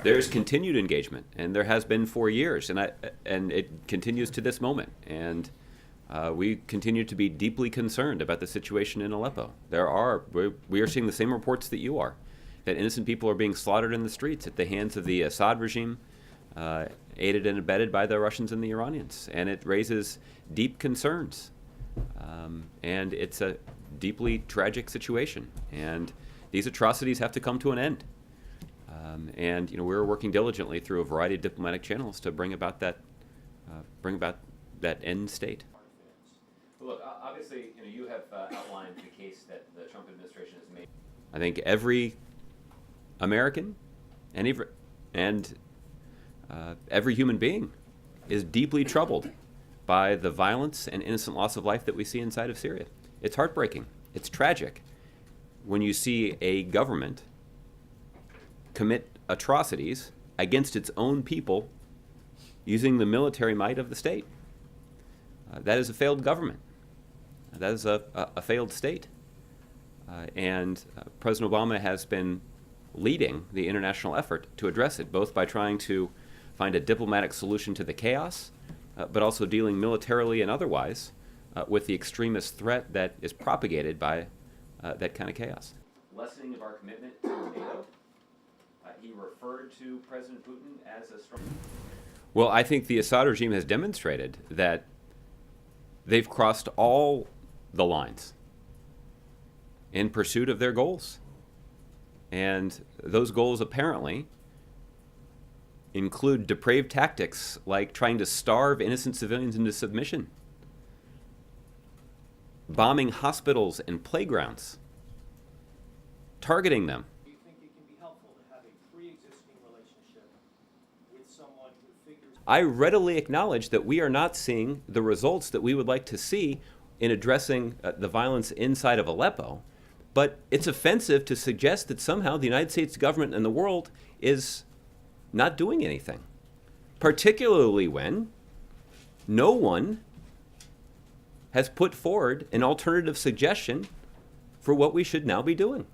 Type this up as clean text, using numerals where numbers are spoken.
There's continued engagement, and there has been for years, and it continues to this moment. And we continue to be deeply concerned about the situation in Aleppo. We are seeing the same reports that you are, that innocent people are being slaughtered in the streets at the hands of the Assad regime, aided and abetted by the Russians and the Iranians. And it raises deep concerns. And it's a deeply tragic situation. And these atrocities have to come to an end. And we're working diligently through a variety of diplomatic channels to bring about that end state. Well, look, obviously, you have outlined the case that the Trump administration has made. I think every American and every human being is deeply troubled by the violence and innocent loss of life that we see inside of Syria. It's heartbreaking. It's tragic when you see a government commit atrocities against its own people using the military might of the state. That is a failed government. That is a failed state. And President Obama has been leading the international effort to address it, both by trying to find a diplomatic solution to the chaos, but also dealing militarily and otherwise with the extremist threat that is propagated by that kind of chaos. Lessening of our commitment to NATO. He referred to President Putin as a strong... Well, I think the Assad regime has demonstrated that they've crossed all the lines in pursuit of their goals. And those goals apparently include depraved tactics like trying to starve innocent civilians into submission, bombing hospitals and playgrounds, targeting them. Do you think it can be helpful to have a pre-existing relationship with someone who figures... I readily acknowledge that we are not seeing the results that we would like to see in addressing the violence inside of Aleppo, but it's offensive to suggest that somehow the United States government and the world is not doing anything, particularly when no one has put forward an alternative suggestion for what we should now be doing.